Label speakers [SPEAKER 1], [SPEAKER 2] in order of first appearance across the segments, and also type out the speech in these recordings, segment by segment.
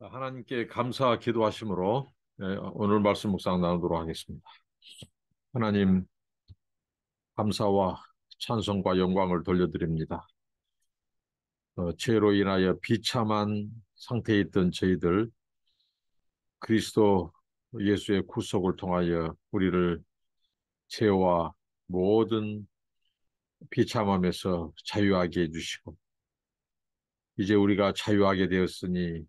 [SPEAKER 1] 하나님께 감사 기도하심으로 오늘 말씀 묵상 나누도록 하겠습니다. 하나님, 감사와 찬송과 영광을 돌려드립니다. 죄로 인하여 비참한 상태에 있던 저희들, 그리스도 예수의 구속을 통하여 우리를 죄와 모든 비참함에서 자유하게 해주시고, 이제 우리가 자유하게 되었으니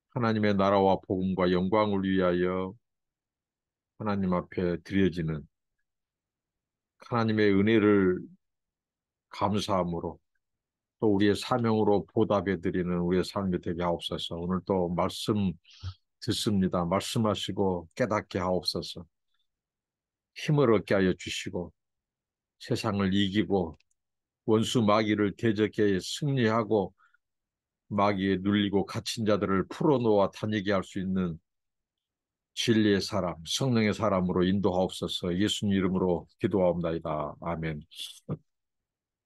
[SPEAKER 1] 하나님의 나라와 복음과 영광을 위하여 하나님 앞에 드려지는 하나님의 은혜를 감사함으로 또 우리의 사명으로 보답해드리는 우리의 삶이 되게 하옵소서. 오늘 또 말씀 듣습니다. 말씀하시고 깨닫게 하옵소서. 힘을 얻게 하여 주시고 세상을 이기고 원수 마귀를 대적해 승리하고 마귀에 눌리고 갇힌 자들을 풀어놓아 다니게 할 수 있는 진리의 사람, 성령의 사람으로 인도하옵소서. 예수님 이름으로 기도하옵나이다. 아멘.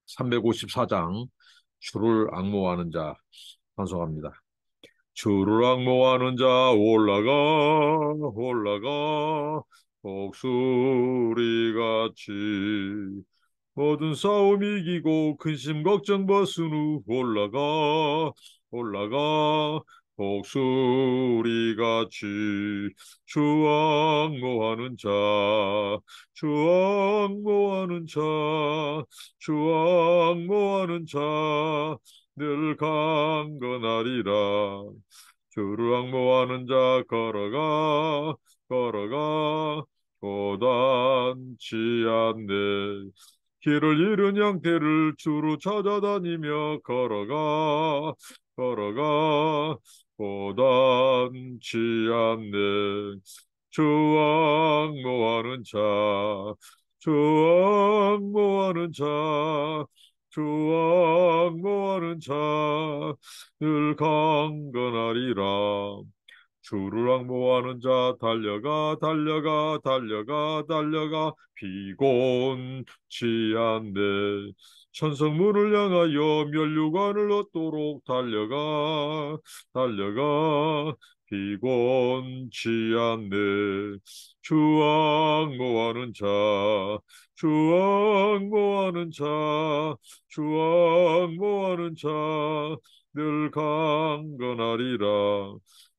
[SPEAKER 1] 354장 주를 앙모하는 자 반송합니다. 주를 앙모하는 자 올라가 올라가 독수리같이 모든 싸움 이기고 근심 걱정 벗은 후 올라가 올라가 독수리같이 주 앙모하는 자 주 앙모하는 자 주 앙모하는 자 늘 강건하리라. 주를 앙모하는 자 걸어가 걸어가 고단치 않네. 길을 잃은 양떼를 주로 찾아다니며 걸어가 걸어가 고단치 않네. 주 앙모하는 자 주 앙모하는 자 주 앙모하는 자 늘 강건하리라. 주를 앙모하는 자 달려가 달려가 달려가 달려가 피곤치 않네. 천성문을 향하여 면류관을 얻도록 달려가 달려가 피곤치 않네. 주 앙모하는 자 주 앙모하는 자 주 앙모하는 자 늘 강건하리라.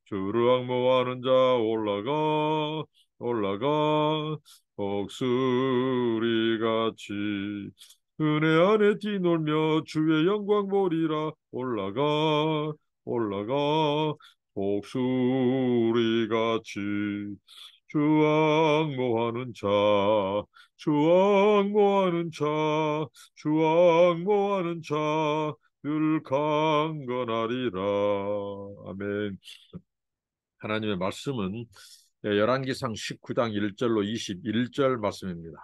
[SPEAKER 1] 주를 앙모하는 자 올라가 올라가 독수리같이 은혜 안에 뛰놀며 주의 영광 보리라. 올라가 올라가 독수리같이 주 앙모하는 자 주 앙모하는 자 주 앙모하는 자 늘 강건하리라. 아멘. 하나님의 말씀은 열왕기상 19장 1절로 21절 말씀입니다.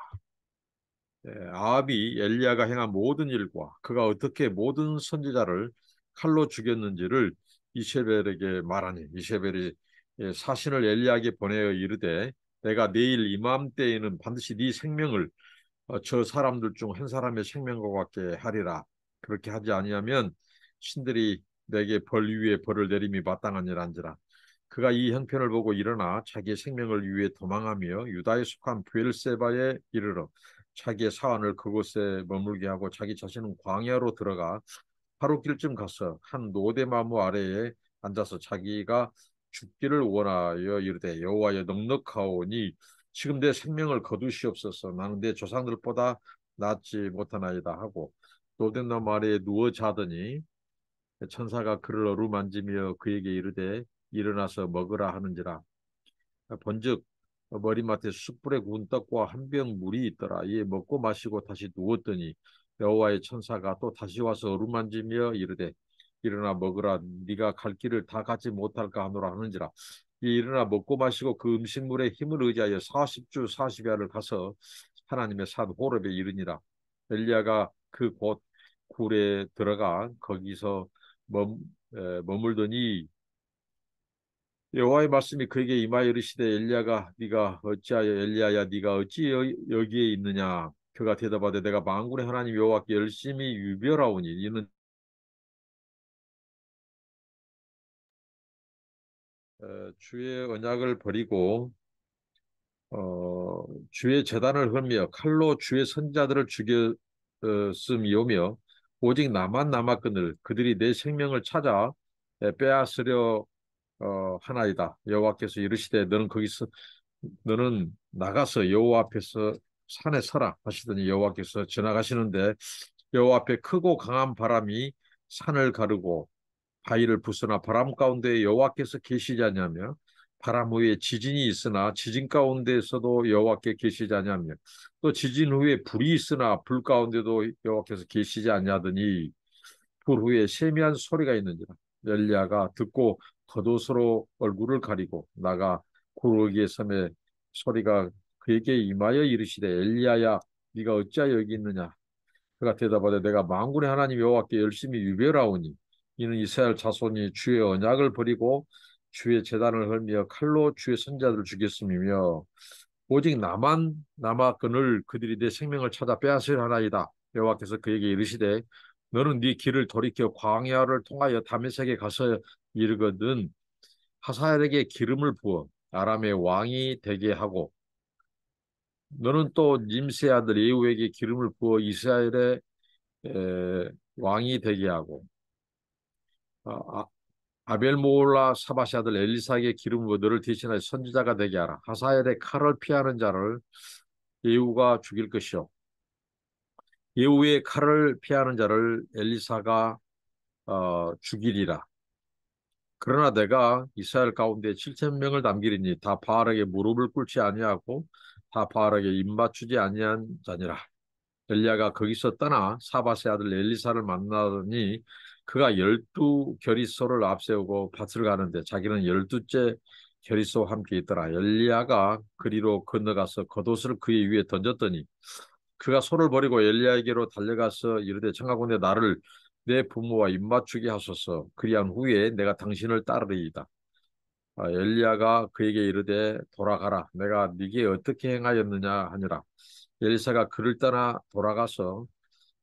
[SPEAKER 1] 아합이 엘리야가 행한 모든 일과 그가 어떻게 모든 선지자를 칼로 죽였는지를 이세벨에게 말하니 이세벨이 사신을 엘리야에게 보내어 이르되 내가 내일 이맘때에는 반드시 네 생명을 저 사람들 중 한 사람의 생명과 같게 하리라. 그렇게 하지 아니하면 신들이 내게 벌 위에 벌을 내림이 마땅하니란지라. 그가 이 형편을 보고 일어나 자기의 생명을 위해 도망하며 유다에 속한 브엘세바에 이르러 자기의 사환을 그곳에 머물게 하고 자기 자신은 광야로 들어가 하룻길쯤 가서 한 노대나무 아래에 앉아서 자기가 죽기를 원하여 이르되 여호와여 넉넉하오니 지금 내 생명을 거두시옵소서. 나는 내 조상들보다 낫지 못하나이다 하고 노대나무 아래에 누워 자더니 천사가 그를 어루만지며 그에게 이르되 일어나서 먹으라 하는지라. 본즉 머리맡에 숯불에 구운 떡과 한 병 물이 있더라. 이에 먹고 마시고 다시 누웠더니 여호와의 천사가 또 다시 와서 어루만지며 이르되 일어나 먹으라. 네가 갈 길을 다 가지 못할까 하노라 하는지라. 이 일어나 먹고 마시고 그 음식물에 힘을 의지하여 40주 40야를 가서 하나님의 산 호렙에 이르니라. 엘리야가 그 곳 굴에 들어가 거기서 머물더니 여호와의 말씀이 그에게 임하여 이르시되 엘리야가 네가 어찌하여 엘리야야 네가 어찌 여기에 있느냐. 그가 대답하되 내가 만군의 하나님 여호와께 열심히 유별하오니 이는 주의 언약을 버리고 주의 제단을 헐며 칼로 주의 선지자들을 죽였음이오며 오직 나만 남았거늘 그들이 내 생명을 찾아 빼앗으려 하나이다. 여호와께서 이르시되 너는 나가서 여호와 앞에서 산에 서라 하시더니 여호와께서 지나가시는데 여호와 앞에 크고 강한 바람이 산을 가르고 바위를 부수나 바람 가운데 여호와께서 계시지 않냐며 바람 후에 지진이 있으나 지진 가운데에서도 여호와께 계시지 않냐며 또 지진 후에 불이 있으나 불 가운데도 여호와께서 계시지 않냐더니 불 후에 세미한 소리가 있는지라 엘리야가 듣고 겉옷으로 얼굴을 가리고 나가 구르기에 섬에 소리가 그에게 임하여 이르시되 엘리야야 네가 어찌하여 여기 있느냐 그가 대답하되 내가 만군의 하나님 여호와께 열심히 유별하오니 이는 이스라엘 자손이 주의 언약을 버리고 주의 제단을 헐며 칼로 주의 선자들을 죽였음이며 오직 나만 남았거늘 그들이 내 생명을 찾아 빼앗으려 하나이다. 여호와께서 그에게 이르시되 너는 네 길을 돌이켜 광야를 통하여 다메섹에 가서 이르거든 하사엘에게 기름을 부어 아람의 왕이 되게 하고 너는 또 nim세 아들 예후에게 기름을 부어 이스라엘의 왕이 되게 하고 아, 아벨모올라 사바시 아들 엘리사에게 기름 부어 너를 대신하여 선지자가 되게 하라. 하사엘의 칼을 피하는 자를 예후가 죽일 것이요 예후의 칼을 피하는 자를 엘리사가 죽이리라. 그러나 내가 이스라엘 가운데 7천 명을 남기리니 다 바알에게 무릎을 꿇지 아니하고 다 바알에게 입맞추지 아니한 자니라. 엘리야가 거기서 떠나 사바세 아들 엘리사를 만나더니 그가 12결의소를 앞세우고 밭을 가는데 자기는 12째 결의소와 함께 있더라. 엘리야가 그리로 건너가서 겉옷을 그의 위에 던졌더니 그가 소를 버리고 엘리야에게로 달려가서 이르되 청하건대 나를 내 부모와 입맞추게 하소서. 그리한 후에 내가 당신을 따르리이다. 엘리야가 그에게 이르되 돌아가라. 내가 네게 어떻게 행하였느냐 하니라. 엘리사가 그를 떠나 돌아가서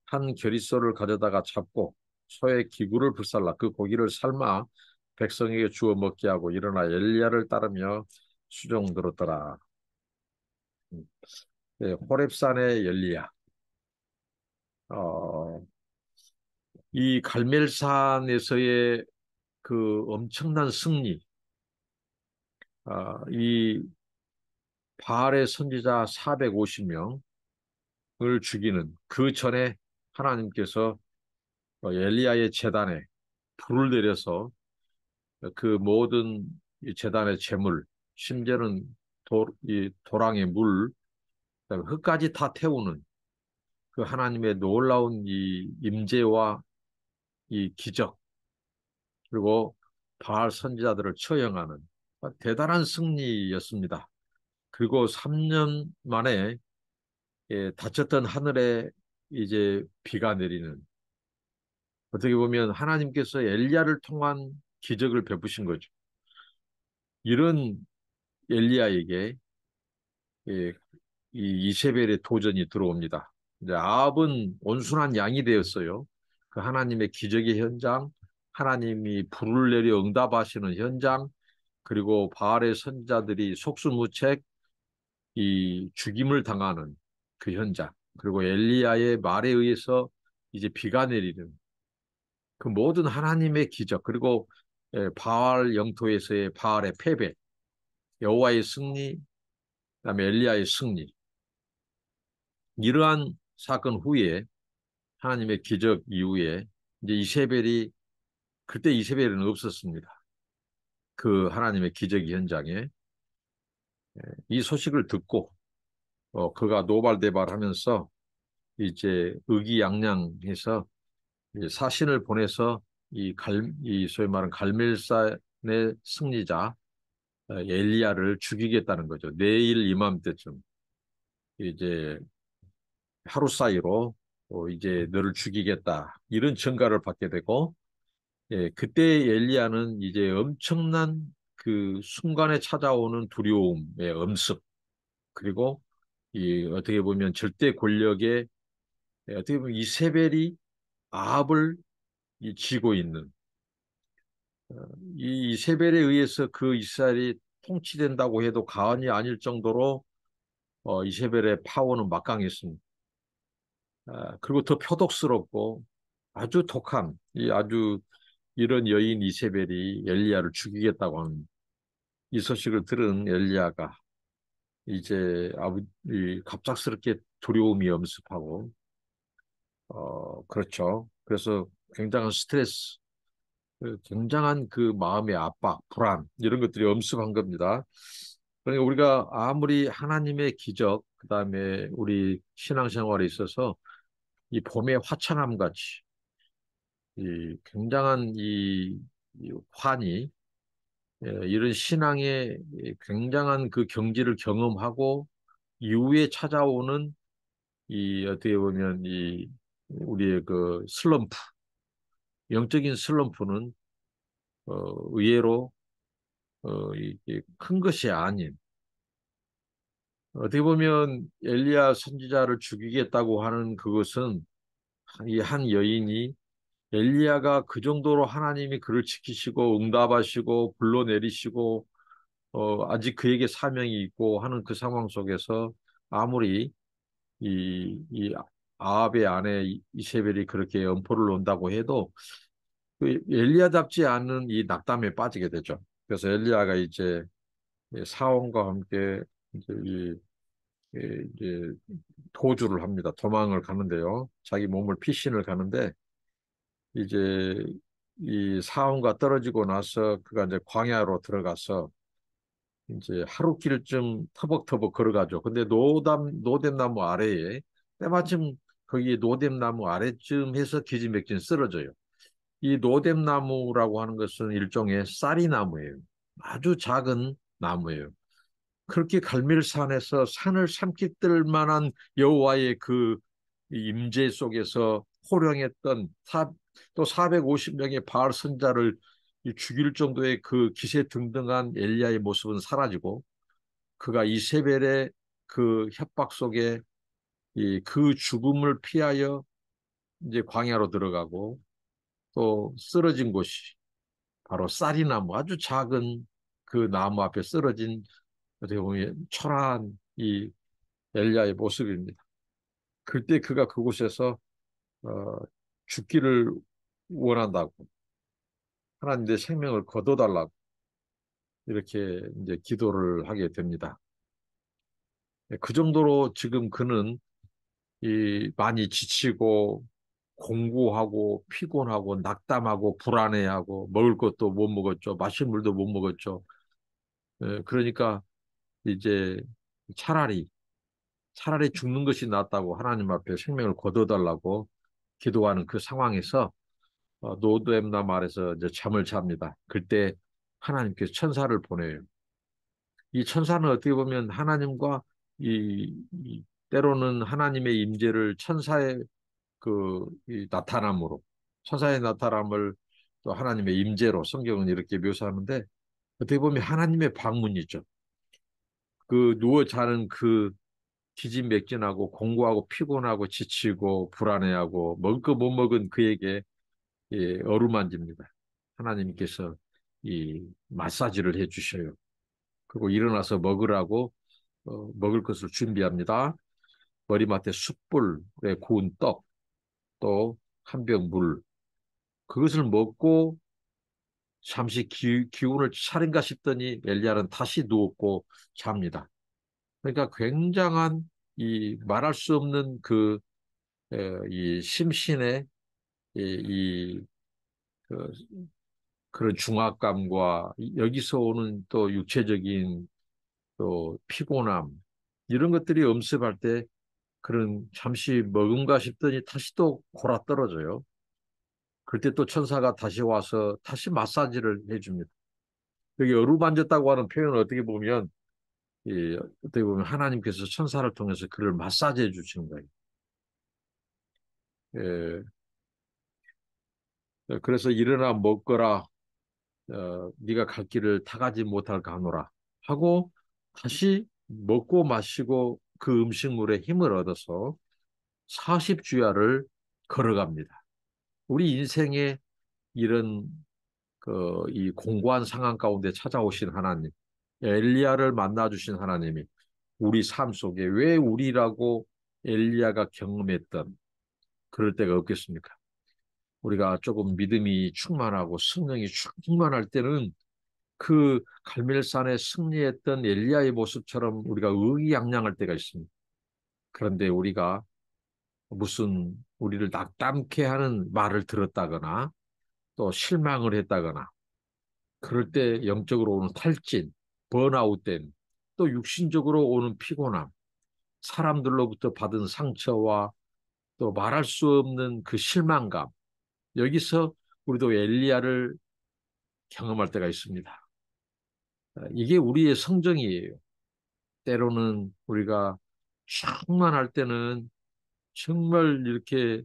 [SPEAKER 1] 한 결이소를 가져다가 잡고 소의 기구를 불살라 그 고기를 삶아 백성에게 주어 먹게 하고 일어나 엘리야를 따르며 수종 들었더라. 네, 호렙산의 엘리야. 어, 이 갈멜산에서의 그 엄청난 승리, 이 바알의 선지자 450명을 죽이는 그 전에 하나님께서 엘리야의 제단에 불을 내려서 그 모든 이 제단의 재물, 심지어는 이 도랑의 물, 그다음에 흙까지 다 태우는 그 하나님의 놀라운 이 임재와 이 기적, 그리고 바알 선지자들을 처형하는 대단한 승리였습니다. 그리고 3년 만에 닫혔던 하늘에 이제 비가 내리는 어떻게 보면 하나님께서 엘리야를 통한 기적을 베푸신 거죠. 이런 엘리야에게 예, 이 이세벨의 도전이 들어옵니다. 이제 아합은 온순한 양이 되었어요. 그 하나님의 기적의 현장, 하나님이 불을 내려 응답하시는 현장, 그리고 바알의 선자들이 속수무책 이 죽임을 당하는 그 현장, 그리고 엘리야의 말에 의해서 이제 비가 내리는 그 모든 하나님의 기적, 그리고 바알 영토에서의 바알의 패배, 여호와의 승리, 그다음에 엘리야의 승리. 이러한 사건 후에 하나님의 기적 이후에 이제 이세벨이 그때 이세벨은 없었습니다. 그 하나님의 기적의 현장에 이 소식을 듣고 그가 노발대발하면서 이제 의기양양해서 이제 사신을 보내서 이 소위 말하는 갈멜산의 승리자 엘리야를 죽이겠다는 거죠. 내일 이맘때쯤 이제 하루 사이로 이제 너를 죽이겠다 이런 전가를 받게 되고 그때 엘리야는 이제 엄청난 그 순간에 찾아오는 두려움의 엄습 그리고 이 어떻게 보면 절대 권력의 어떻게 보면 이세벨이 아합을 쥐고 있는 이 이세벨에 의해서 그 이스라엘이 통치된다고 해도 과언이 아닐 정도로 이세벨의 파워는 막강했습니다. 그리고 더 표독스럽고 아주 독한 이 아주 이런 여인 이세벨이 엘리야를 죽이겠다고 하는 이 소식을 들은 엘리야가 이제 갑작스럽게 두려움이 엄습하고 그렇죠. 그래서 굉장한 스트레스, 굉장한 그 마음의 압박, 불안 이런 것들이 엄습한 겁니다. 그러니까 우리가 아무리 하나님의 기적, 그다음에 우리 신앙생활에 있어서 이 봄의 화창함 같이 이 굉장한 이 환희, 이런 신앙의 굉장한 그 경지를 경험하고 이후에 찾아오는 이 어떻게 보면 이 우리의 그 슬럼프, 영적인 슬럼프는 의외로 이게 큰 것이 아닌, 어떻게 보면 엘리야 선지자를 죽이겠다고 하는 그것은 이 한 여인이 엘리야가 그 정도로 하나님이 그를 지키시고 응답하시고 불러내리시고 아직 그에게 사명이 있고 하는 그 상황 속에서 아무리 이 아합의 아내 이세벨이 그렇게 엄포를 놓는다고 해도 그 엘리야답지 않은 이 낙담에 빠지게 되죠. 그래서 엘리야가 이제 사원과 함께 이제 이제 도주를 합니다. 도망을 가는데요. 자기 몸을 피신을 가는데 이제 이 사원과 떨어지고 나서 그가 이제 광야로 들어가서 이제 하루길쯤 터벅터벅 걸어가죠. 근데 노뎀나무 아래에 때마침 거기 노뎀나무 아래쯤 해서 기지맥진 쓰러져요. 이 노뎀나무라고 하는 것은 일종의 쌀이나무예요. 아주 작은 나무예요. 그렇게 갈멜산에서 산을 삼키들 만한 여호와의 그 임재 속에서 호령했던 또 450명의 바알 선자를 죽일 정도의 그 기세 등등한 엘리야의 모습은 사라지고 그가 이세벨의 그 협박 속에 그 죽음을 피하여 이제 광야로 들어가고 또 쓰러진 곳이 바로 쌀이나무 아주 작은 그 나무 앞에 쓰러진 어떻게 보면 초라한 이 엘리야의 모습입니다. 그때 그가 그곳에서 어, 죽기를 원한다고 하나님 내 생명을 거둬달라고 이렇게 이제 기도를 하게 됩니다. 그 정도로 지금 그는 많이 지치고 공고하고 피곤하고 낙담하고 불안해하고 먹을 것도 못 먹었죠. 마실 물도 못 먹었죠. 그러니까 이제 차라리 죽는 것이 낫다고 하나님 앞에 생명을 거둬달라고 기도하는 그 상황에서 노드엠나 말에서 이제 잠을 잡니다. 그때 하나님께서 천사를 보내요. 이 천사는 어떻게 보면 하나님과 이 때로는 하나님의 임재를 천사의 이 나타남으로 천사의 나타남을 또 하나님의 임재로 성경은 이렇게 묘사하는데 어떻게 보면 하나님의 방문이죠. 그 누워 자는 그 기진맥진하고 공고하고 피곤하고 지치고 불안해하고 먹을 거 못 먹은 그에게 어루만집니다. 하나님께서 이 마사지를 해주셔요. 그리고 일어나서 먹으라고 먹을 것을 준비합니다. 머리맡에 숯불에 구운 떡, 또 한 병 물. 그것을 먹고 잠시 기운을 차린가 싶더니 엘리야는 다시 누웠고 잡니다. 그러니까 굉장한 이 말할 수 없는 이 심신의 이 그, 그런 중압감과 여기서 오는 또 육체적인 또 피곤함 이런 것들이 엄습할 때 그런 잠시 먹은가 싶더니 다시 또 골아 떨어져요. 그때 또 천사가 다시 와서 다시 마사지를 해줍니다. 여기 어루만졌다고 하는 표현을 어떻게 보면 어떻게 보면 하나님께서 천사를 통해서 그를 마사지해 주시는 거예요. 예, 그래서 일어나 먹거라, 네가 갈 길을 타가지 못할까 하노라 하고 다시 먹고 마시고 그 음식물에 힘을 얻어서 40주야를 걸어갑니다. 우리 인생에 이런 이 공고한 상황 가운데 찾아오신 하나님, 엘리야를 만나 주신 하나님이 우리 삶 속에 왜 우리라고 엘리야가 경험했던 그럴 때가 없겠습니까? 우리가 조금 믿음이 충만하고 성령이 충만할 때는 그 갈멜산에 승리했던 엘리야의 모습처럼 우리가 의기양양할 때가 있습니다. 그런데 우리가 무슨 우리를 낙담케 하는 말을 들었다거나 또 실망을 했다거나 그럴 때 영적으로 오는 탈진, 번아웃된 또 육신적으로 오는 피곤함, 사람들로부터 받은 상처와 또 말할 수 없는 그 실망감 여기서 우리도 엘리야를 경험할 때가 있습니다. 이게 우리의 성정이에요. 때로는 우리가 충만할 때는 정말 이렇게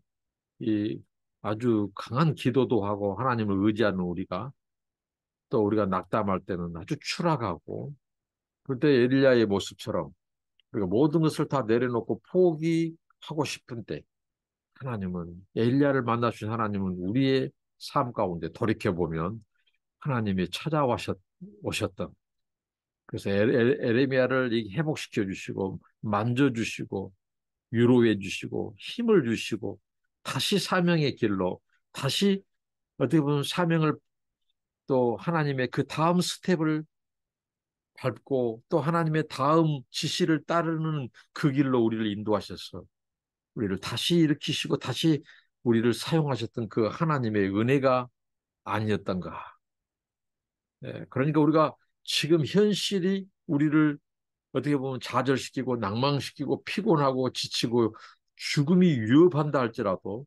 [SPEAKER 1] 이 아주 강한 기도도 하고 하나님을 의지하는 우리가 또 우리가 낙담할 때는 아주 추락하고 그때 엘리야의 모습처럼 우리가 모든 것을 다 내려놓고 포기하고 싶은 때 하나님은 엘리야를 만나주신 하나님은 우리의 삶 가운데 돌이켜 보면 하나님이 오셨던 그래서 에레미야를 회복시켜 주시고 만져 주시고 위로해 주시고 힘을 주시고 다시 사명의 길로 다시 어떻게 보면 사명을 또 하나님의 그 다음 스텝을 밟고 또 하나님의 다음 지시를 따르는 그 길로 우리를 인도하셔서 우리를 다시 일으키시고 다시 우리를 사용하셨던 그 하나님의 은혜가 아니었던가. 그러니까 우리가 지금 현실이 우리를 어떻게 보면 좌절시키고 낭망시키고 피곤하고 지치고 죽음이 위협한다 할지라도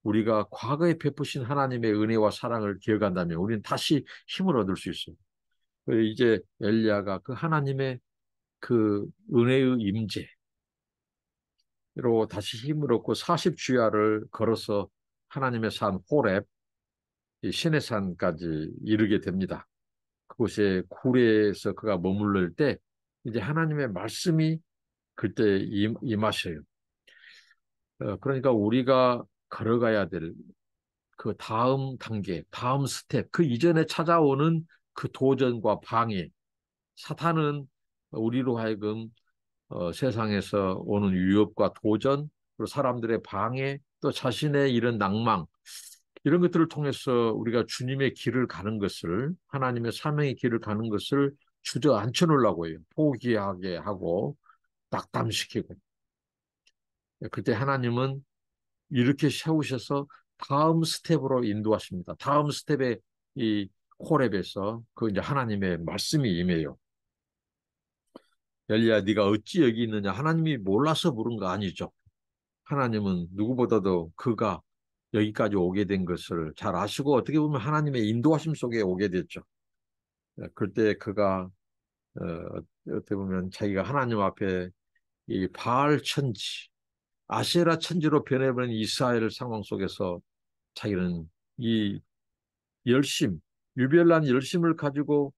[SPEAKER 1] 우리가 과거에 베푸신 하나님의 은혜와 사랑을 기억한다면 우리는 다시 힘을 얻을 수 있어요. 이제 엘리야가 그 하나님의 그 은혜의 임재로 다시 힘을 얻고 40주야를 걸어서 하나님의 산 호렙, 이 신의 산까지 이르게 됩니다. 그곳에 굴에서 그가 머물러 때 이제 하나님의 말씀이 그때 임하셔요. 그러니까 우리가 걸어가야 될 그 다음 단계, 다음 스텝, 그 이전에 찾아오는 그 도전과 방해, 사탄은 우리로 하여금 세상에서 오는 위협과 도전, 그리고 사람들의 방해, 또 자신의 이런 낭망, 이런 것들을 통해서 우리가 주님의 길을 가는 것을, 하나님의 사명의 길을 가는 것을 주저앉혀 놓으려고 해요. 포기하게 하고, 낙담시키고. 그때 하나님은 이렇게 세우셔서 다음 스텝으로 인도하십니다. 다음 스텝에 이 호렙에서 그 이제 하나님의 말씀이 임해요. 엘리야, 네가 어찌 여기 있느냐? 하나님이 몰라서 부른 거 아니죠. 하나님은 누구보다도 그가 여기까지 오게 된 것을 잘 아시고 어떻게 보면 하나님의 인도하심 속에 오게 됐죠. 그때 그가 어떻게 보면 자기가 하나님 앞에 이 바알 천지, 아세라 천지로 변해버린 이스라엘 상황 속에서 자기는 이 열심, 유별난 열심을 가지고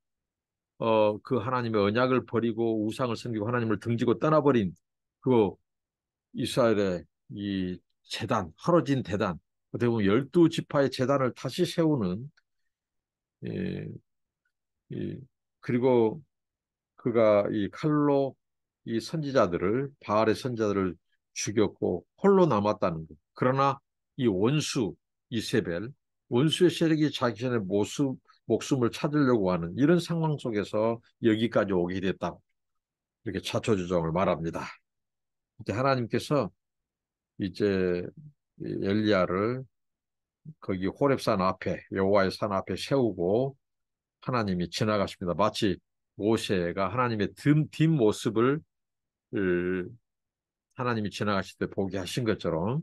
[SPEAKER 1] 그 하나님의 언약을 버리고 우상을 섬기고 하나님을 등지고 떠나버린 그 이스라엘의 이 재단, 헐어진 대단, 어떻게 보면 12지파의 재단을 다시 세우는 예, 그리고 그가 이 칼로 이 선지자들을 바알의 선지자들을 죽였고 홀로 남았다는 것. 그러나 이 원수 이세벨 원수의 세력이 자신의 목숨을 찾으려고 하는 이런 상황 속에서 여기까지 오게 됐다. 이렇게 자초지종을 말합니다. 이제 하나님께서 이제 엘리야를 거기 호렙산 앞에 여호와의 산 앞에 세우고 하나님이 지나가십니다. 마치 모세가 하나님의 뒷모습을 하나님이 지나가실 때 보게 하신 것처럼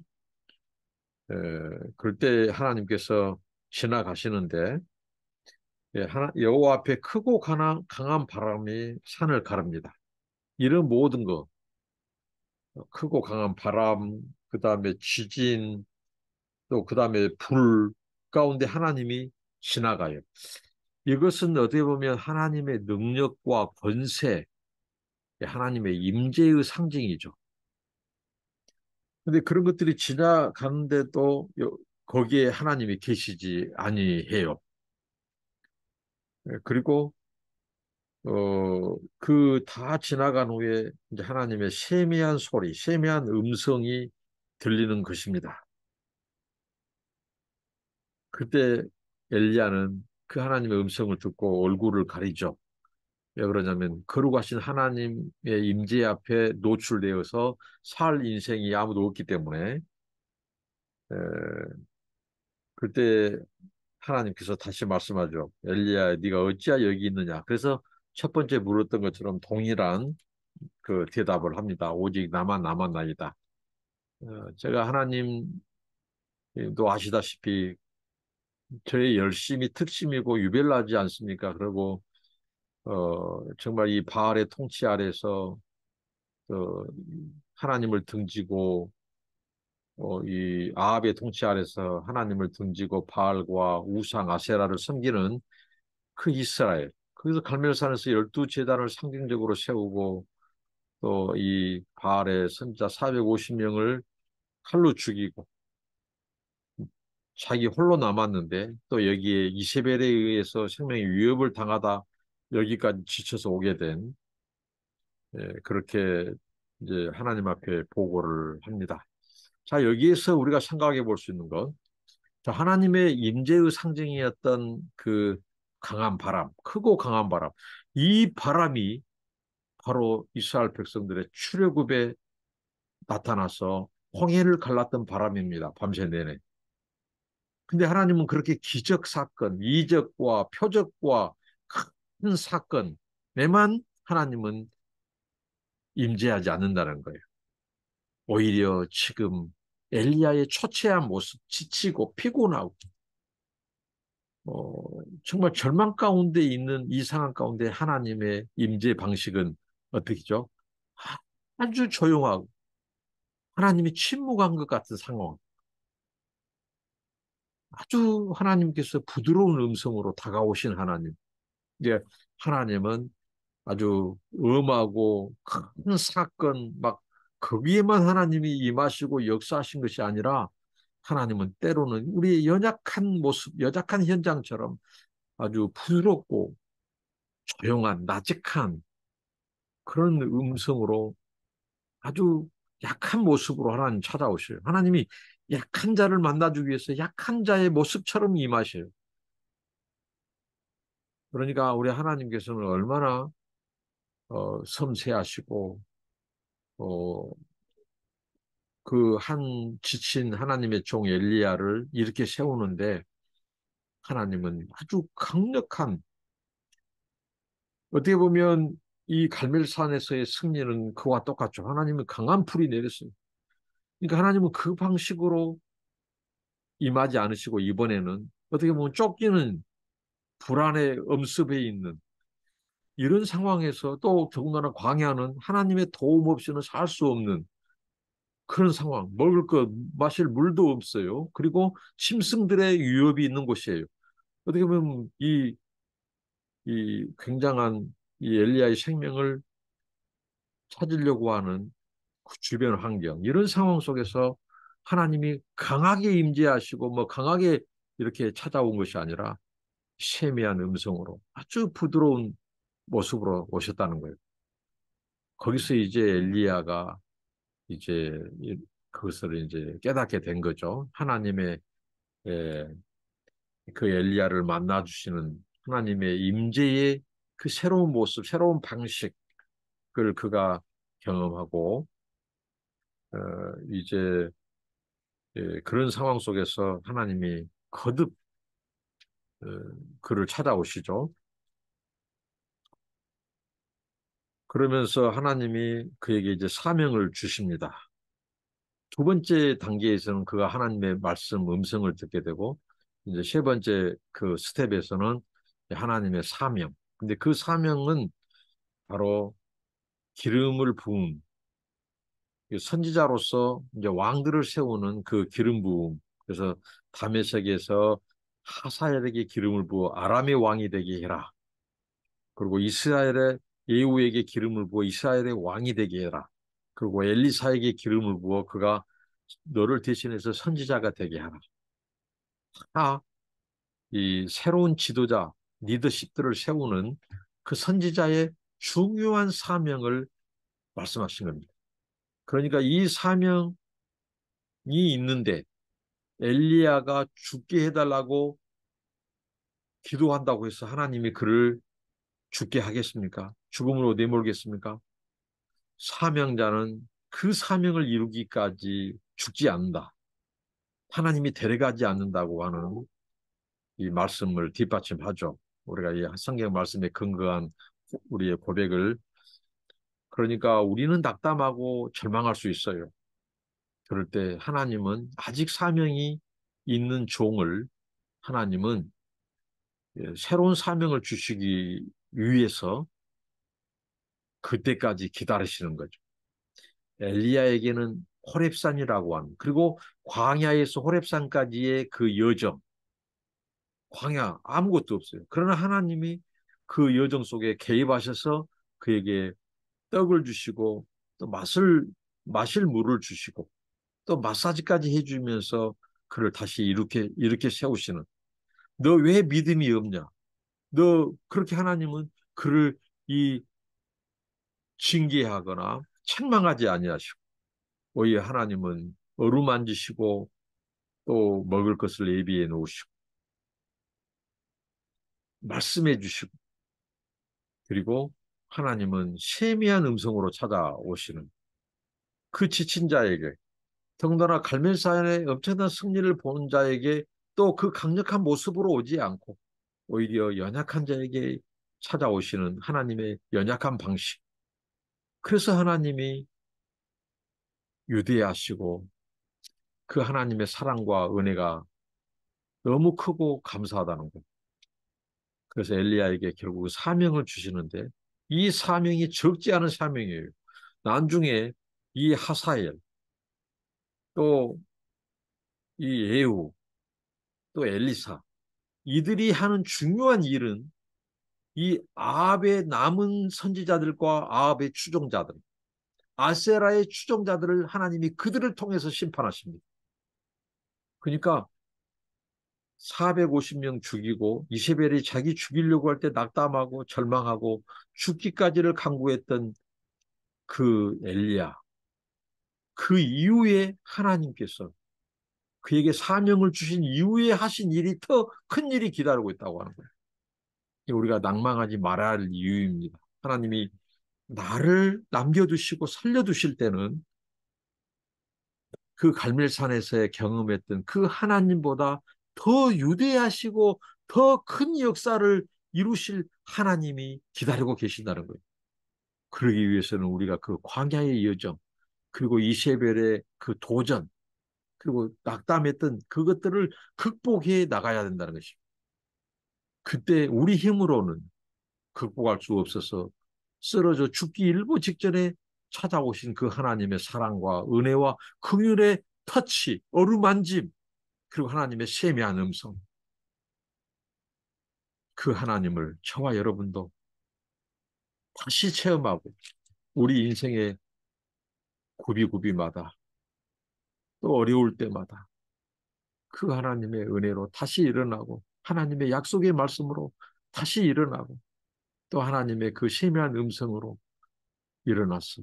[SPEAKER 1] 그럴 때 하나님께서 지나가시는데 여호와 앞에 크고 강한 바람이 산을 가릅니다. 이런 모든 것 크고 강한 바람 그다음에 지진 또 그다음에 불 가운데 하나님이 지나가요. 이것은 어떻게 보면 하나님의 능력과 권세, 하나님의 임재의 상징이죠. 근데 그런 것들이 지나가는데도 거기에 하나님이 계시지 아니해요. 그리고 그 다 지나간 후에 이제 하나님의 세미한 소리, 세미한 음성이 들리는 것입니다. 그때 엘리야는 그 하나님의 음성을 듣고 얼굴을 가리죠. 왜 그러냐면 거룩하신 하나님의 임재 앞에 노출되어서 살 인생이 아무도 없기 때문에 에, 그때 하나님께서 다시 말씀하죠. 엘리야, 네가 어찌하여 여기 있느냐. 그래서 첫 번째 물었던 것처럼 동일한 그 대답을 합니다. 오직 나만 남았나이다. 제가 하나님도 아시다시피 저의 열심이 특심이고 유별나지 않습니까? 그리고 정말 이 바알의 통치 아래서 어, 하나님을 등지고 이 아합의 통치 아래서 하나님을 등지고 바알과 우상 아세라를 섬기는 그 이스라엘. 거기서 갈멜산에서 12제단을 상징적으로 세우고 또 이 바알의 선지자 450명을 칼로 죽이고 자기 홀로 남았는데 또 여기에 이세벨에 의해서 생명의 위협을 당하다 여기까지 지쳐서 오게 된 그렇게 이제 하나님 앞에 보고를 합니다. 자, 여기에서 우리가 생각해 볼 수 있는 것, 자, 하나님의 임재의 상징이었던 그 강한 바람, 크고 강한 바람, 이 바람이 바로 이스라엘 백성들의 출애굽에 나타나서 홍해를 갈랐던 바람입니다. 밤새 내내. 근데 하나님은 그렇게 기적 사건, 이적과 표적과 큰 사건에만 하나님은 임재하지 않는다는 거예요. 오히려 지금 엘리야의 초췌한 모습, 지치고 피곤하고 어, 정말 절망 가운데 있는 이 상황 가운데 하나님의 임재 방식은 어떻게죠? 아주 조용하고 하나님이 침묵한 것 같은 상황. 아주 하나님께서 부드러운 음성으로 다가오신 하나님. 이제 하나님은 아주 엄하고 큰 사건 막 거기에만 하나님이 임하시고 역사하신 것이 아니라 하나님은 때로는 우리의 연약한 모습, 연약한 현장처럼 아주 부드럽고 조용한 나직한 그런 음성으로 아주 약한 모습으로 하나님 찾아오셔요. 하나님이 약한 자를 만나주기 위해서 약한 자의 모습처럼 임하셔요. 그러니까 우리 하나님께서는 얼마나 섬세하시고 어, 그 한 지친 하나님의 종 엘리야를 이렇게 세우는데 하나님은 아주 강력한 어떻게 보면 이 갈멜산에서의 승리는 그와 똑같죠. 하나님은 강한 불이 내렸어요. 그러니까 하나님은 그 방식으로 임하지 않으시고 이번에는 어떻게 보면 쫓기는 불안의 엄습해 있는 이런 상황에서 또 더군다나 광야는 하나님의 도움 없이는 살 수 없는 그런 상황. 먹을 것, 마실 물도 없어요. 그리고 짐승들의 위협이 있는 곳이에요. 어떻게 보면 이 굉장한 이 엘리야의 생명을 찾으려고 하는 그 주변 환경, 이런 상황 속에서 하나님이 강하게 임재하시고 뭐 강하게 이렇게 찾아온 것이 아니라 세미한 음성으로 아주 부드러운 모습으로 오셨다는 거예요. 거기서 이제 엘리야가 이제 그것을 이제 깨닫게 된 거죠. 하나님의 예, 그 엘리야를 만나 주시는 하나님의 임재의 그 새로운 모습, 새로운 방식을 그가 경험하고 이제 그런 상황 속에서 하나님이 거듭 어, 그를 찾아오시죠. 그러면서 하나님이 그에게 이제 사명을 주십니다. 두 번째 단계에서는 그가 하나님의 말씀, 음성을 듣게 되고, 이제 세 번째 그 스텝에서는 하나님의 사명. 근데 그 사명은 바로 기름을 부은 선지자로서 이제 왕들을 세우는 그 기름 부음. 그래서 다메섹에서 하사엘에게 기름을 부어 아람의 왕이 되게 해라. 그리고 이스라엘의 예후에게 기름을 부어 이스라엘의 왕이 되게 해라. 그리고 엘리사에게 기름을 부어 그가 너를 대신해서 선지자가 되게 하라. 다 이 새로운 지도자, 리더십들을 세우는 그 선지자의 중요한 사명을 말씀하신 겁니다. 그러니까 이 사명이 있는데 엘리야가 죽게 해달라고 기도한다고 해서 하나님이 그를 죽게 하겠습니까? 죽음으로 내몰겠습니까? 사명자는 그 사명을 이루기까지 죽지 않는다. 하나님이 데려가지 않는다고 하는 이 말씀을 뒷받침하죠. 우리가 이 성경 말씀에 근거한 우리의 고백을 그러니까 우리는 낙담하고 절망할 수 있어요. 그럴 때 하나님은 아직 사명이 있는 종을 하나님은 새로운 사명을 주시기 위해서 그때까지 기다리시는 거죠. 엘리야에게는 호렙산이라고 하는 그리고 광야에서 호렙산까지의 그 여정 광야 아무것도 없어요. 그러나 하나님이 그 여정 속에 개입하셔서 그에게 떡을 주시고 또 마실 물을 주시고 또 마사지까지 해주면서 그를 다시 이렇게 세우시는 너 왜 믿음이 없냐? 너 그렇게 하나님은 그를 이 징계하거나 책망하지 아니하시고 오히려 하나님은 어루만지시고 또 먹을 것을 예비해 놓으시고 말씀해 주시고 그리고 하나님은 세미한 음성으로 찾아오시는 그 지친 자에게 더군다나 갈멜산의 엄청난 승리를 본 자에게 또 그 강력한 모습으로 오지 않고 오히려 연약한 자에게 찾아오시는 하나님의 연약한 방식. 그래서 하나님이 유대하시고 그 하나님의 사랑과 은혜가 너무 크고 감사하다는 것. 그래서 엘리야에게 결국 사명을 주시는데 이 사명이 적지 않은 사명이에요. 나중에 이 하사엘 또 이 예후 또 엘리사 이들이 하는 중요한 일은 이 아합의 남은 선지자들과 아합의 추종자들 아세라의 추종자들을 하나님이 그들을 통해서 심판하십니다. 그러니까 450명 죽이고 이세벨이 자기 죽이려고 할 때 낙담하고 절망하고 죽기까지를 강구했던 그 엘리야 그 이후에 하나님께서 그에게 사명을 주신 이후에 하신 일이 더 큰 일이 기다리고 있다고 하는 거예요. 우리가 낭망하지 말아야 할 이유입니다. 하나님이 나를 남겨두시고 살려두실 때는 그 갈멜산에서 경험했던 그 하나님보다 더 유대하시고 더 큰 역사를 이루실 하나님이 기다리고 계신다는 거예요. 그러기 위해서는 우리가 그 광야의 여정, 그리고 이세벨의 그 도전, 그리고 낙담했던 그것들을 극복해 나가야 된다는 것입니다. 그때 우리 힘으로는 극복할 수 없어서 쓰러져 죽기 일부 직전에 찾아오신 그 하나님의 사랑과 은혜와 긍휼의 터치, 어루만짐, 그리고 하나님의 세미한 음성, 그 하나님을 저와 여러분도 다시 체험하고 우리 인생의 구비구비마다 또 어려울 때마다 그 하나님의 은혜로 다시 일어나고 하나님의 약속의 말씀으로 다시 일어나고 또 하나님의 그 세미한 음성으로 일어났어.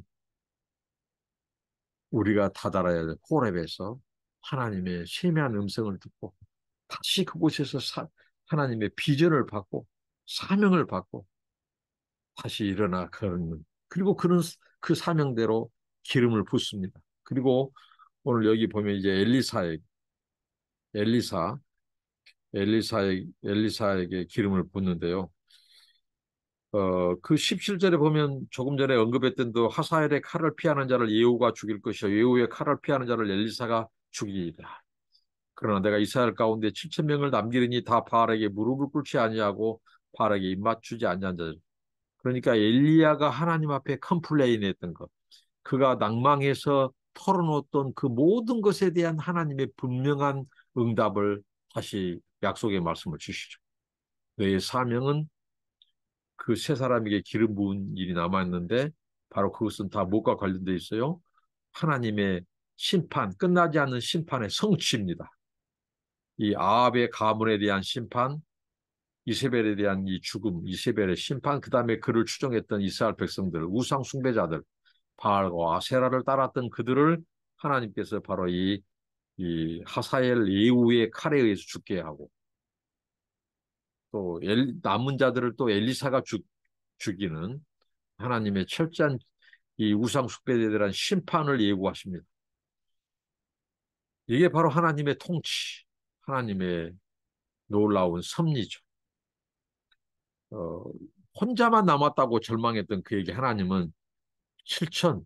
[SPEAKER 1] 우리가 다다라야 할 호렙에서 하나님의 세미한 음성을 듣고 다시 그곳에서 하나님의 비전을 받고 사명을 받고 다시 일어나 걷는 그리고 그는 그 사명대로 기름을 붓습니다. 그리고 오늘 여기 보면 이제 엘리사 엘리사에게 기름을 붓는데요. 그 17절에 보면 조금 전에 언급했던 그 하사엘의 칼을 피하는 자를 예후가 죽일 것이요 예후의 칼을 피하는 자를 엘리사가 죽이리라. 그러나 내가 이스라엘 가운데 7천 명을 남기리니 다 바알에게 무릎을 꿇지 아니하고 바알에게 입맞추지 아니한 자들. 그러니까 엘리야가 하나님 앞에 컴플레인했던 것, 그가 낭망해서 털어놓았던 그 모든 것에 대한 하나님의 분명한 응답을 다시 약속의 말씀을 주시죠. 너의 사명은 그 세 사람에게 기름 부은 일이 남아있는데 바로 그것은 다 무엇과 관련되어 있어요? 하나님의 심판, 끝나지 않는 심판의 성취입니다. 이 아합의 가문에 대한 심판, 이세벨에 대한 이 죽음, 이세벨의 심판, 그 다음에 그를 추종했던 이스라엘 백성들, 우상 숭배자들, 바알과 아세라를 따랐던 그들을 하나님께서 바로 이 하사엘 예후의 칼에 의해서 죽게 하고 또 남은 자들을 또 엘리사가 죽이는 하나님의 철저한 이 우상 숭배에 대한 심판을 예고하십니다. 이게 바로 하나님의 통치, 하나님의 놀라운 섭리죠. 어, 혼자만 남았다고 절망했던 그에게 하나님은 7천,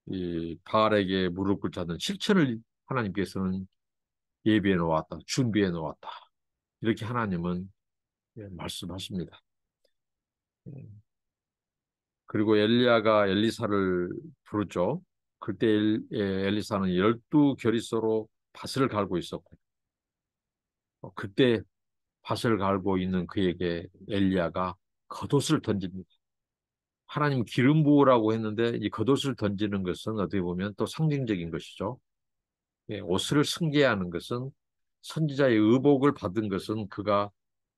[SPEAKER 1] 이 바알에게 무릎 꿇자는 7천을 하나님께서는 예비해 놓았다, 준비해 놓았다. 이렇게 하나님은 말씀하십니다. 그리고 엘리야가 엘리사를 부르죠. 그때 엘리사는 12 겨릿소로 밭을 갈고 있었고, 그때 밭을 갈고 있는 그에게 엘리야가 겉옷을 던집니다. 하나님 기름 부으라고 했는데 이 겉옷을 던지는 것은 어떻게 보면 또 상징적인 것이죠. 옷을 승계하는 것은 선지자의 의복을 받은 것은 그가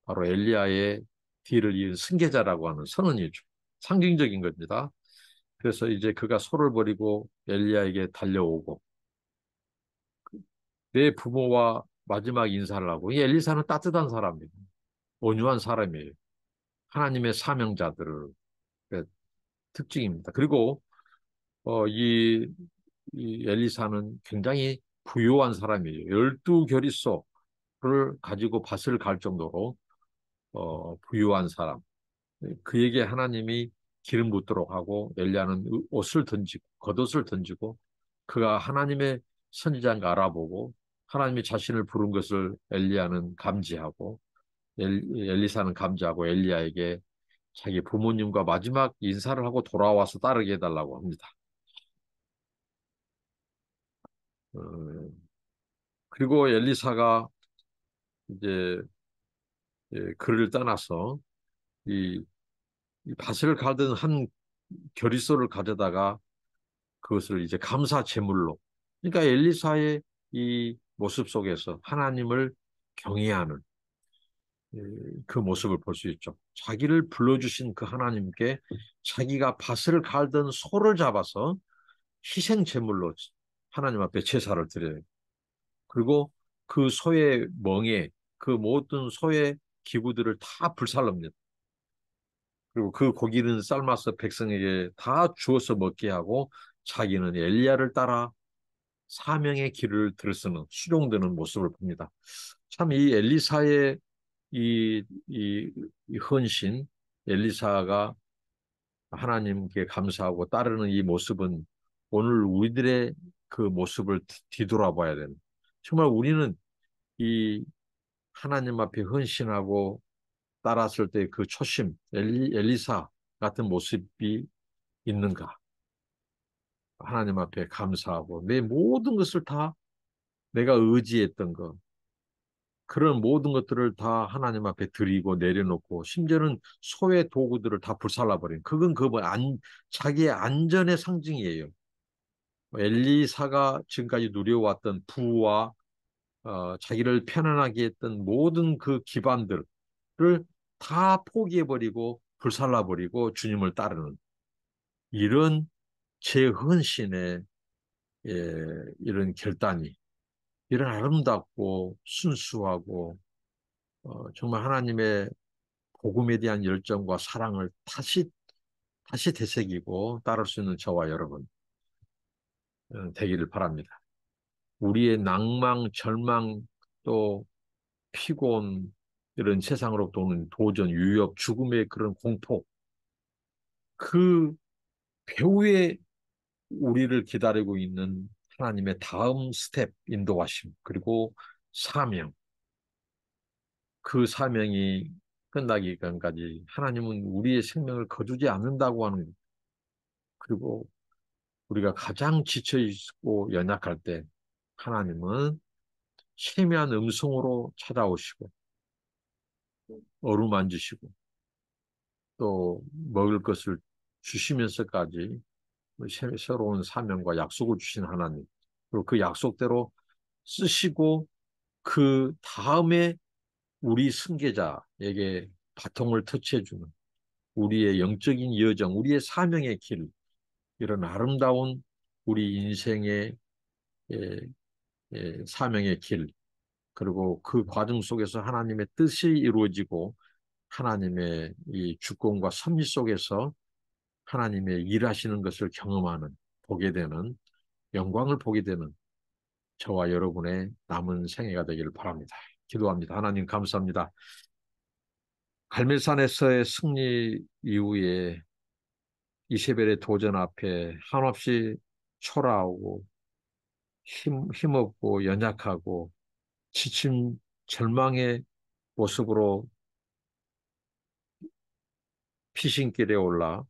[SPEAKER 1] 바로 엘리야의 뒤를 이은 승계자라고 하는 선언이죠. 상징적인 겁니다. 그래서 이제 그가 소를 버리고 엘리야에게 달려오고 내 부모와 마지막 인사를 하고 이 엘리사는 따뜻한 사람이에요. 온유한 사람이에요. 하나님의 사명자들의 특징입니다. 그리고 이 엘리사는 굉장히 부유한 사람이에요. 12 겨릿소를 가지고 밭을 갈 정도로 부유한 사람. 그에게 하나님이 기름 붓도록 하고 엘리야는 옷을 던지고 겉옷을 던지고 그가 하나님의 선지자인 가 알아보고 하나님이 자신을 부른 것을 엘리야는 감지하고 엘리사는 감지하고 엘리야에게 자기 부모님과 마지막 인사를 하고 돌아와서 따르게 해달라고 합니다. 어, 그리고 엘리사가 이제 그를 떠나서 이, 이 밭을 가던 한 겨릿소를 가져다가 그것을 이제 감사 제물로. 그러니까 엘리사의 이 모습 속에서 하나님을 경외하는 그 모습을 볼 수 있죠. 자기를 불러주신 그 하나님께 자기가 밭을 갈던 소를 잡아서 희생 제물로 하나님 앞에 제사를 드려요. 그리고 그 소의 멍에 그 모든 소의 기구들을 다 불살릅니다. 그리고 그 고기는 삶아서 백성에게 다 주어서 먹게 하고 자기는 엘리야를 따라 사명의 길을 들어서는 수종드는 모습을 봅니다. 참 이 엘리사의 이 헌신, 엘리사가 하나님께 감사하고 따르는 이 모습은 오늘 우리들의 그 모습을 뒤돌아봐야 되는. 정말 우리는 이 하나님 앞에 헌신하고 따랐을 때 그 초심, 엘리사 같은 모습이 있는가? 하나님 앞에 감사하고 내 모든 것을 다 내가 의지했던 것, 그런 모든 것들을 다 하나님 앞에 드리고 내려놓고 심지어는 소의 도구들을 다 불살라버린 그건 자기의 안전의 상징이에요. 엘리사가 지금까지 누려왔던 부와 자기를 편안하게 했던 모든 그 기반들을 다 포기해버리고 불살라버리고 주님을 따르는 이런 재헌신의 이런 결단이 이런 아름답고 순수하고 정말 하나님의 복음에 대한 열정과 사랑을 다시 되새기고 따를 수 있는 저와 여러분 되기를 바랍니다. 우리의 낭망, 절망, 또 피곤, 이런 세상으로부터 오는 도전, 위협, 죽음의 그런 공포, 그 배후에 우리를 기다리고 있는 하나님의 다음 스텝 인도하심, 그리고 사명, 그 사명이 끝나기 전까지 하나님은 우리의 생명을 거두지 않는다고 하는, 그리고 우리가 가장 지쳐있고 연약할 때 하나님은 세미한 음성으로 찾아오시고 어루만지시고 또 먹을 것을 주시면서까지 새로운 사명과 약속을 주신 하나님, 그리고 그 약속대로 쓰시고 그 다음에 우리 승계자에게 바통을 터치해주는 우리의 영적인 여정, 우리의 사명의 길, 이런 아름다운 우리 인생의 예, 사명의 길, 그리고 그 과정 속에서 하나님의 뜻이 이루어지고 하나님의 이 주권과 섭리 속에서 하나님의 일하시는 것을 경험하는, 보게 되는, 영광을 보게 되는 저와 여러분의 남은 생애가 되기를 바랍니다. 기도합니다. 하나님 감사합니다. 갈멜산에서의 승리 이후에 이세벨의 도전 앞에 한없이 초라하고 힘없고 연약하고 지친 절망의 모습으로 피신길에 올라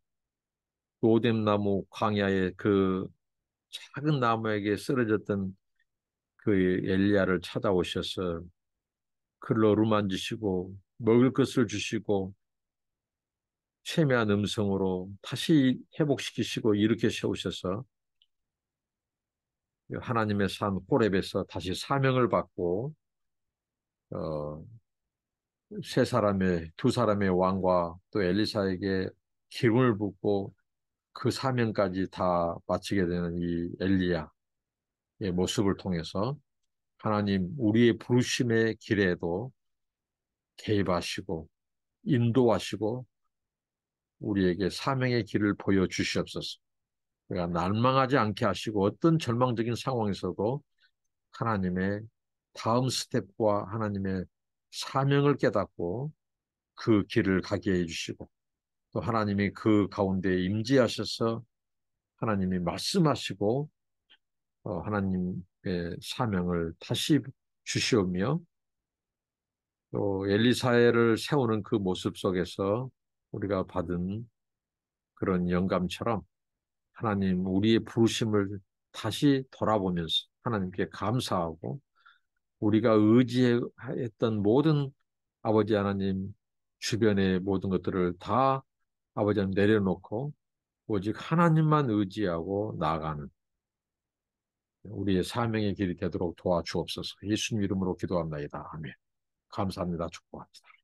[SPEAKER 1] 로뎀나무 광야의 그 작은 나무에게 쓰러졌던 그 엘리야를 찾아오셔서 그를 어루만지시고 먹을 것을 주시고 세미한 음성으로 다시 회복시키시고 일으켜 세우셔서 하나님의 산 호렙에서 다시 사명을 받고 어, 두 사람의 왕과 또 엘리사에게 기름을 붓고 그 사명까지 다 마치게 되는 이 엘리야의 모습을 통해서 하나님 우리의 부르심의 길에도 개입하시고 인도하시고 우리에게 사명의 길을 보여주시옵소서. 우리가 날망하지 않게 하시고 어떤 절망적인 상황에서도 하나님의 다음 스텝과 하나님의 사명을 깨닫고 그 길을 가게 해주시고 또 하나님이 그 가운데 임재하셔서 하나님이 말씀하시고 하나님의 사명을 다시 주시오며 또 엘리사를 세우는 그 모습 속에서 우리가 받은 그런 영감처럼 하나님 우리의 부르심을 다시 돌아보면서 하나님께 감사하고 우리가 의지했던 모든 아버지 하나님 주변의 모든 것들을 다 아버지 하나님 내려놓고 오직 하나님만 의지하고 나아가는 우리의 사명의 길이 되도록 도와주옵소서. 예수님 이름으로 기도합니다. 아멘. 감사합니다. 축복합니다.